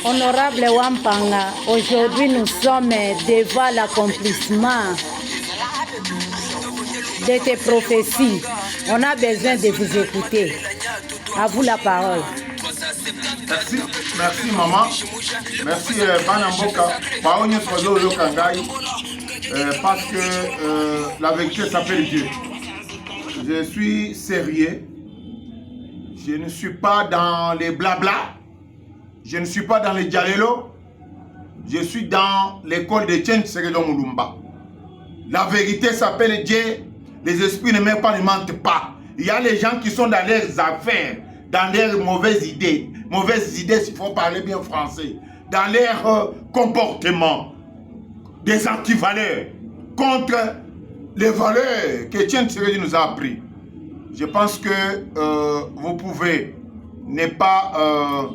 Honorable Wampanga, aujourd'hui nous sommes devant l'accomplissement de tes prophéties. On a besoin de vous écouter. À vous la parole. Merci maman. Merci Banamboka. Parce que la vérité s'appelle Dieu. Je suis sérieux. Je ne suis pas dans les blabla. Je ne suis pas dans les dialélo. Je suis dans l'école de Tchen Tseredon Moulumba. La vérité s'appelle Dieu. Les esprits ne mentent pas. Il y a les gens qui sont dans leurs affaires, dans leurs mauvaises idées. Mauvaises idées, s'il faut parler bien français. Dans leur comportement. Des antivaleurs. Contre les valeurs que Tchen Tseredon nous a appris. Je pense que vous pouvez ne pas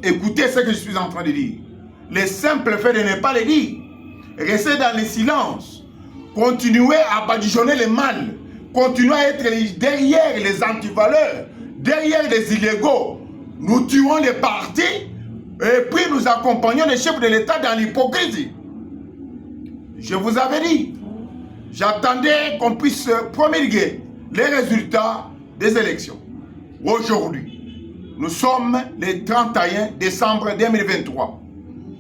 écouter ce que je suis en train de dire. Le simple fait de ne pas le dire. Rester dans le silence. Continuer à badigeonner le mal. Continuer à être derrière les antivaleurs. Derrière les illégaux. Nous tuons les partis. Et puis nous accompagnons les chefs de l'État dans l'hypocrisie. Je vous avais dit. J'attendais qu'on puisse promulguer les résultats des élections. Aujourd'hui, nous sommes le 31 décembre 2023.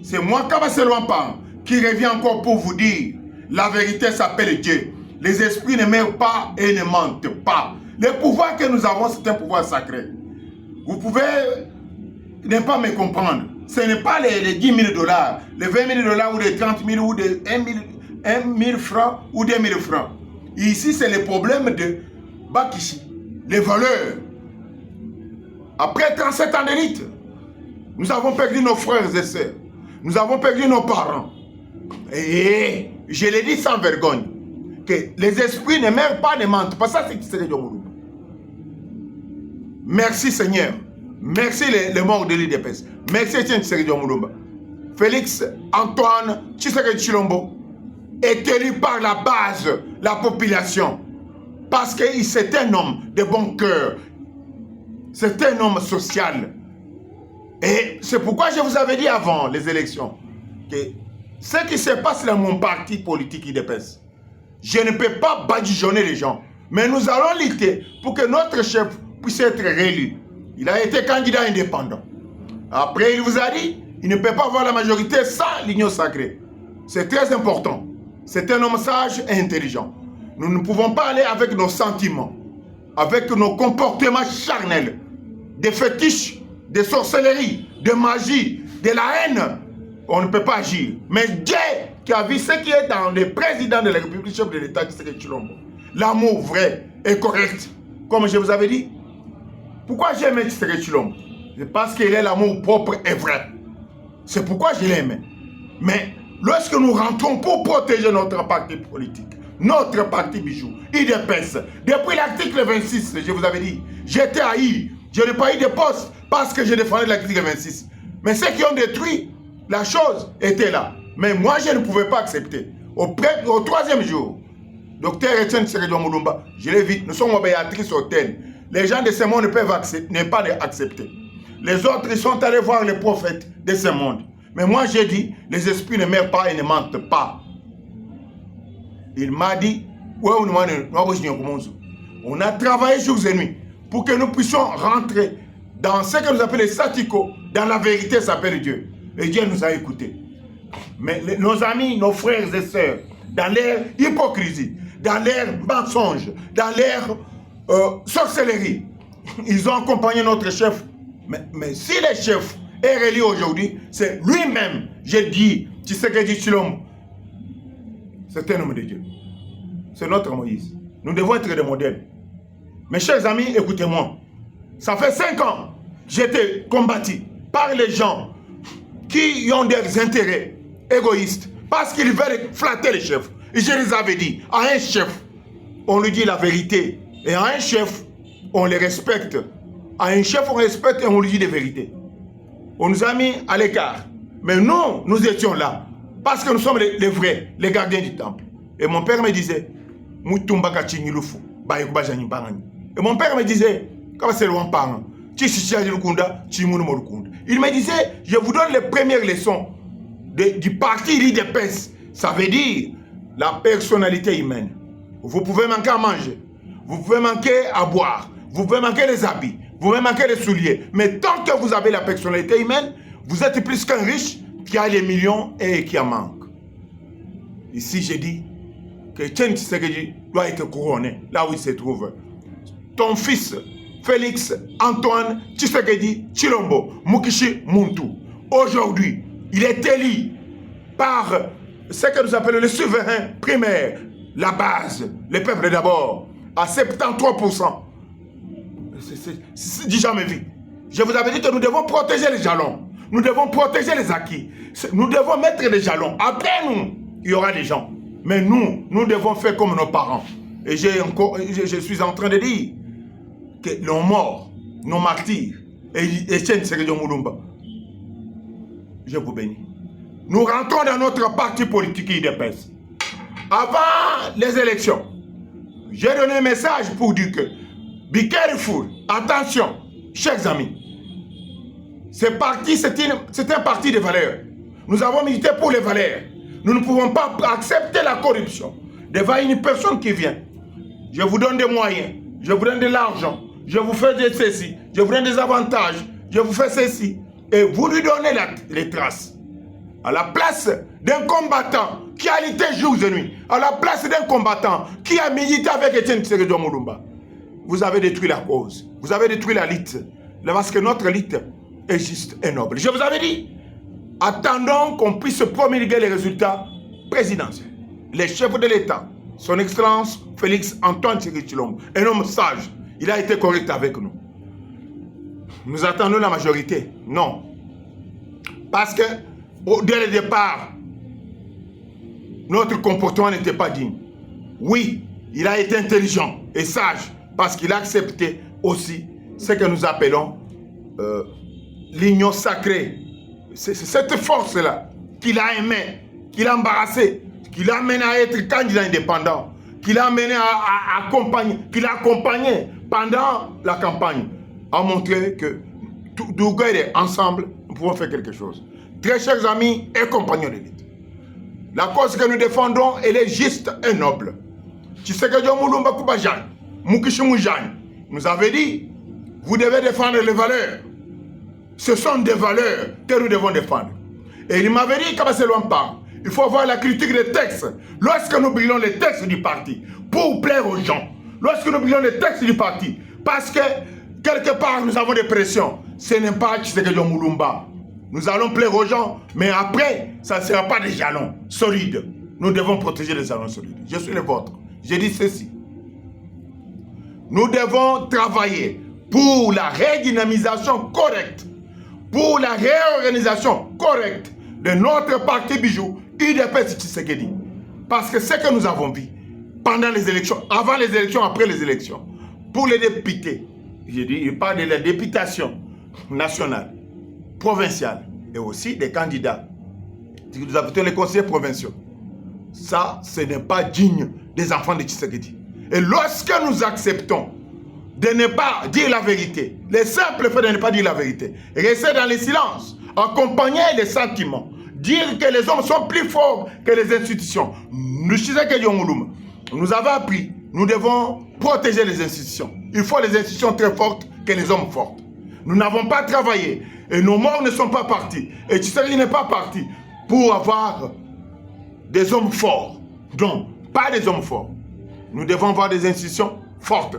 C'est moi, Kabassel Wampang, qui revient encore pour vous dire la vérité s'appelle Dieu. Les esprits ne meurent pas et ne mentent pas. Le pouvoir que nous avons, c'est un pouvoir sacré. Vous pouvez ne pas me comprendre. Ce n'est pas les 10 000 $, les 20 000 $ ou les 30 000 ou les 1 000 francs ou 2 000 francs. Ici, c'est le problème de Bakishi. Les valeurs. Après 37 ans d'élite, nous avons perdu nos frères et sœurs. Nous avons perdu nos parents. Et je l'ai dit sans vergogne, que les esprits ne meurent pas, ne mentent pas. Ça, c'est qui serait Djomoulouba. Merci Seigneur. Merci les morts de l'IDPS. Merci Etienne Tshisekedi Djomoulouba. Félix Antoine Tshisekedi Tshilombo est élu par la base, la population. Parce que c'est un homme de bon cœur. C'est un homme social. Et c'est pourquoi je vous avais dit avant les élections que ce qui se passe dans mon parti politique IDPS, je ne peux pas badigeonner les gens. Mais nous allons lutter pour que notre chef puisse être réélu. Il a été candidat indépendant. Après, il vous a dit, il ne peut pas avoir la majorité sans l'union sacrée. C'est très important. C'est un homme sage et intelligent. Nous ne pouvons pas aller avec nos sentiments, avec nos comportements charnels, des fétiches, des sorcelleries, de magie, de la haine. On ne peut pas agir. Mais Dieu qui a vu ce qui est dans le président de la République, chef de l'État, Tshisekedi Tshilombo, l'amour vrai et correct, comme je vous avais dit. Pourquoi j'aime Tshisekedi Tshilombo? C'est parce qu'il est l'amour propre et vrai. C'est pourquoi je l'aime. Mais lorsque nous rentrons pour protéger notre parti politique, notre parti bijou, IDPS, depuis l'article 26, je vous avais dit, j'étais haï, je n'ai pas eu de poste parce que je défendais l'article 26. Mais ceux qui ont détruit, la chose était là. Mais moi, je ne pouvais pas accepter. Au troisième jour, docteur Etienne Tseredon Moulumba, je l'ai vu, nous sommes au Béatrice Hôtel. Les gens de ce monde ne peuvent ne pas accepter. Les autres, ils sont allés voir les prophètes de ce monde. Mais moi, j'ai dit, les esprits ne meurent pas et ne mentent pas. Il m'a dit, on a travaillé jours et nuits pour que nous puissions rentrer dans ce que nous appelons les satikos, dans la vérité s'appelle Dieu. Et Dieu nous a écoutés. Mais nos amis, nos frères et sœurs, dans leur hypocrisie, dans leur mensonge, dans leur sorcellerie, ils ont accompagné notre chef. Mais si le chef est réélu aujourd'hui, c'est lui-même, j'ai dit, Tshisekedi Tshilombo, c'est un homme de Dieu. C'est notre Moïse. Nous devons être des modèles. Mes chers amis, écoutez-moi. Ça fait 5 ans que j'étais combattu par les gens qui ont des intérêts égoïstes parce qu'ils veulent flatter les chefs. Et je les avais dit, à un chef, on lui dit la vérité. Et à un chef, on les respecte. À un chef, on respecte et on lui dit des vérités. On nous a mis à l'écart. Mais nous, nous étions là. Parce que nous sommes les vrais, les gardiens du temple. Et mon père me disait, et mon père me disait, Comme c'est loin parent. Il me disait, je vous donne les premières leçons du parti l'IDPS. Ça veut dire la personnalité humaine. Vous pouvez manquer à manger, vous pouvez manquer à boire, vous pouvez manquer les habits, vous pouvez manquer les souliers. Mais tant que vous avez la personnalité humaine, vous êtes plus qu'un riche qui a les millions et qui en manque. Ici, j'ai dit que Etienne Tshisekedi doit être couronné là où il se trouve. Ton fils, Félix Antoine Tshisekedi Tshilombo Mukishi Muntu, aujourd'hui, il est élu par ce que nous appelons le souverain primaire, la base, le peuple d'abord, à 73%. C'est jamais vu. Je vous avais dit que nous devons protéger les jalons. Nous devons protéger les acquis. Nous devons mettre les jalons. Après nous, il y aura des gens. Mais nous devons faire comme nos parents. Et je suis en train de dire que nos morts, nos martyrs, et Etienne Tshisekedi Mulumba, je vous bénis. Nous rentrons dans notre parti politique IDPS. Avant les élections, j'ai donné un message pour dire que, be careful, attention, chers amis, ce parti, c'est un parti de valeurs. Nous avons milité pour les valeurs. Nous ne pouvons pas accepter la corruption devant une personne qui vient. Je vous donne des moyens, je vous donne de l'argent, je vous fais de ceci, je vous donne des avantages, je vous fais ceci. Et vous lui donnez les traces. À la place d'un combattant qui a lutté jour et nuit, à la place d'un combattant qui a milité avec Etienne Tshisekedi Mulumba, vous avez détruit la cause, vous avez détruit la lutte, parce que notre lutte est juste et noble. Je vous avais dit, attendons qu'on puisse promulguer les résultats présidentiels. Les chefs de l'État, son Excellence Félix Antoine Tshisekedi Tshilombo, un homme sage, il a été correct avec nous. Nous attendons la majorité. Non. Parce que, dès le départ, notre comportement n'était pas digne. Oui, il a été intelligent et sage parce qu'il a accepté aussi ce que nous appelons l'union sacrée. C'est cette force-là qu'il a aimé, qu'il a embarrassé, qu'il a amené à être candidat indépendant, qu'il a amené à accompagner, qu'il a accompagné pendant la campagne, a montré que tout ensemble, nous pouvons faire quelque chose. Très chers amis et compagnons de lutte, la cause que nous défendons, elle est juste et noble. Tshisekedi Mulumba Kubajan, Mukishi Mujani, nous avait dit, vous devez défendre les valeurs. Ce sont des valeurs que nous devons défendre. Et il m'avait dit, comme c'est loin pas, il faut avoir la critique des textes. Lorsque nous brûlons les textes du parti, pour plaire aux gens, lorsque nous brûlons les textes du parti, parce que quelque part nous avons des pressions, ce n'est pas Tshisekedi Mulumba. Nous allons plaire aux gens, mais après, ça ne sera pas des jalons solides. Nous devons protéger les jalons solides. Je suis le vôtre. J'ai dit ceci. Nous devons travailler pour la redynamisation correcte, pour la réorganisation correcte de notre parti bijou, UDPS Tshisekedi. Parce que ce que nous avons vu pendant les élections, avant les élections, après les élections, pour les députés, j'ai dit, il parle de la députation nationale, provinciale et aussi des candidats. Nous avons les conseillers provinciaux. Ça, ce n'est pas digne des enfants de Tshisekedi. Et lorsque nous acceptons de ne pas dire la vérité, les simples faits de ne pas dire la vérité, rester dans le silence, accompagner les sentiments, dire que les hommes sont plus forts que les institutions. Nous avons appris, nous devons protéger les institutions. Il faut les institutions très fortes que les hommes forts. Nous n'avons pas travaillé et nos morts ne sont pas partis. Et Tshisekedi n'est pas parti pour avoir des hommes forts. Non, pas des hommes forts. Nous devons avoir des institutions fortes.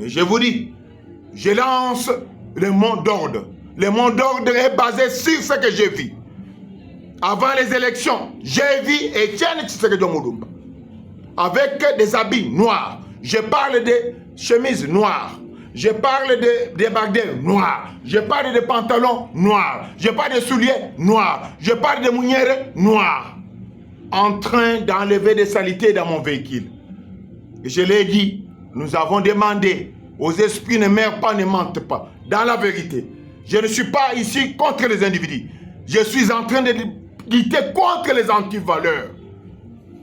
Et je vous dis, je lance le mot d'ordre. Le mot d'ordre est basé sur ce que j'ai vu. Avant les élections, j'ai vu Etienne Tshisekedi Mulumba avec des habits noirs. Je parle de chemises noires. Je parle de bagdelles noirs. Je parle de pantalons noirs. Je parle de souliers noirs. Je parle de mounières noires. En train d'enlever des saletés dans mon véhicule. Et je l'ai dit, nous avons demandé aux esprits ne meurent pas, ne mentent pas. Dans la vérité, je ne suis pas ici contre les individus. Je suis en train de lutter contre les antivaleurs.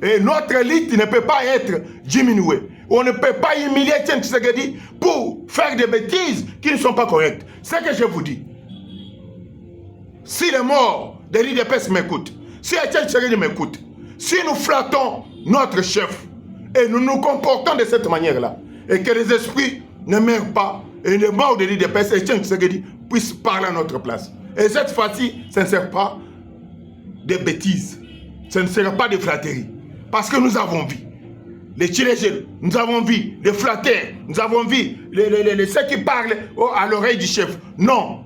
Et notre lutte ne peut pas être diminuée. On ne peut pas humilier Etienne Tshisekedi pour faire des bêtises qui ne sont pas correctes. C'est ce que je vous dis. Si les morts de l'IDPS m'écoutent, si Etienne Tshisekedi m'écoute, si nous flattons notre chef et nous nous comportons de cette manière-là, et que les esprits ne meurent pas, et les morts de l'IDPS, Etienne Tshisekedi puissent parler à notre place. Et cette fois-ci, ce ne sert pas de bêtises, ce ne sera pas de flatterie, parce que nous avons vu les Tchilégènes, nous avons vu les flatteurs, nous avons vu ceux qui parlent à l'oreille du chef. Non,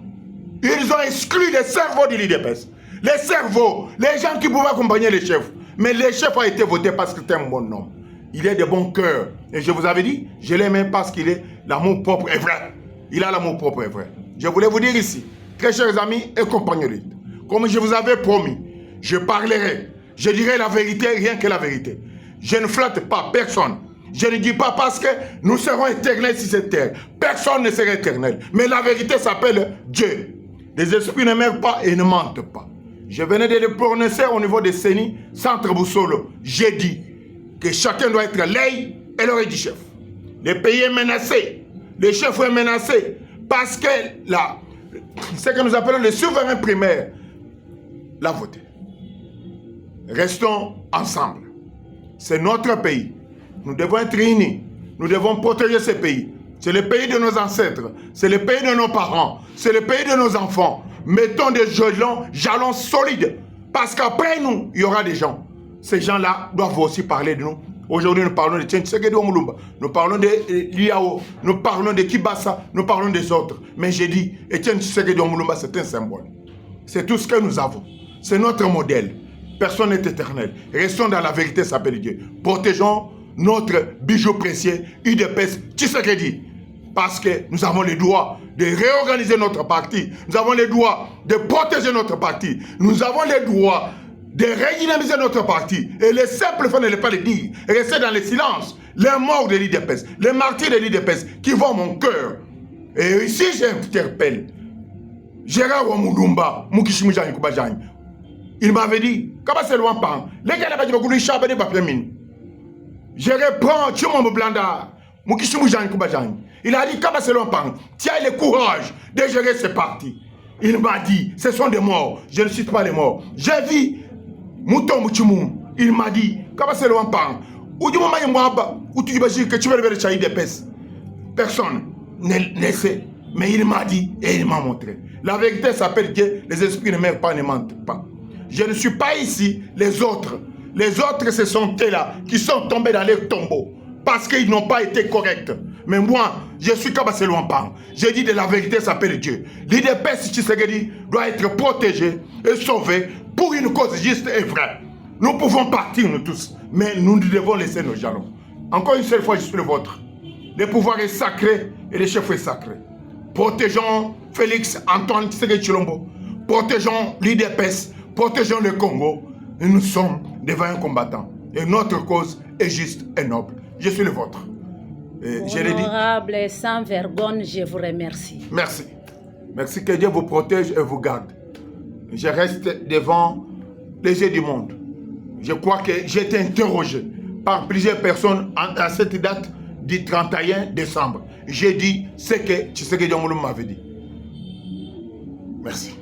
ils ont exclu les cerveaux de l'IDPS. Les cerveaux, les gens qui pouvaient accompagner les chefs. Mais le chef a été voté parce que c'est un bon homme. Il est de bon cœur. Et je vous avais dit, je l'aime parce qu'il est l'amour propre et vrai. Il a l'amour propre et vrai. Je voulais vous dire ici, très chers amis et compagnons, comme je vous avais promis, je parlerai, je dirai la vérité, rien que la vérité. Je ne flatte pas personne. Je ne dis pas parce que nous serons éternels sur cette terre. Personne ne sera éternel. Mais la vérité s'appelle Dieu. Les esprits ne meurent pas et ne mentent pas. Je venais de le prononcer au niveau de Séni, Centre Boussolo. J'ai dit que chacun doit être l'œil et l'oreille du chef. Le pays est menacé. Le chef est menacé. Parce que ce que nous appelons le souverain primaire l'a voté. Restons ensemble. C'est notre pays. Nous devons être unis. Nous devons protéger ce pays. C'est le pays de nos ancêtres. C'est le pays de nos parents. C'est le pays de nos enfants. Mettons des jalons solides. Parce qu'après nous, il y aura des gens. Ces gens-là doivent aussi parler de nous. Aujourd'hui, nous parlons de Etienne Tshisekedi Omulumba. Nous parlons de Liao. Nous parlons de Kibasa. Nous parlons des autres. Mais j'ai dit, Etienne Tshisekedi Omulumba, c'est un symbole. C'est tout ce que nous avons. C'est notre modèle. Personne n'est éternel. Restons dans la vérité, s'appelle Dieu. Protégeons notre bijou précieux, UDPS Tshisekedi. Parce que nous avons le droit de réorganiser notre parti. Nous avons le droit de protéger notre parti. Nous avons le droit de redynamiser notre parti. Et le simple fait ne pas le dire. Rester dans le silence. Les morts de l'IDPS, les martyrs de l'IDPS qui vont mon cœur. Et ici, j'interpelle Gérard Wamulumba, Mukishimu Jani Kubajani. Il m'avait dit, comment c'est loin pas? Les gars, là-bas, je reprends Tchumombo Blanda, Mukishimu Jani Kubajani. Il a dit, comment c'est loin pas? Tu as le courage de gérer ce parti. Il m'a dit, ce sont des morts. Je ne cite pas les morts. J'ai vu Mouton Mouchumou. Il m'a dit, comment c'est loin pas? Où tu m'as dit que tu veux le faire des pèses. Personne ne sait. Mais il m'a dit et il m'a montré. La vérité s'appelle que les esprits ne meurent pas, ne mentent pas. Je ne suis pas ici, les autres. Les autres, ce sont eux-là qui sont tombés dans les tombeaux parce qu'ils n'ont pas été corrects. Mais moi, je suis Kabassé Luampan. J'ai dit de la vérité s'appelle Dieu. L'IDPS Tshisekedi doit être protégé et sauvé pour une cause juste et vraie. Nous pouvons partir, nous tous, mais nous devons laisser nos jalons. Encore une seule fois, je suis le vôtre. Le pouvoir est sacré et le chef est sacré. Protégeons Félix Antoine Tshisekedi Tshilombo. Protégeons l'IDPS. Protégeons le Congo. Et nous sommes devant un combattant. Et notre cause est juste et noble. Je suis le vôtre. Honorable et sans vergogne, je vous remercie. Merci. Merci, que Dieu vous protège et vous garde. Je reste devant les yeux du monde. Je crois que j'ai été interrogé par plusieurs personnes à cette date du 31 décembre. J'ai dit ce que Tshisekedi Omulumba m'avait dit. Merci.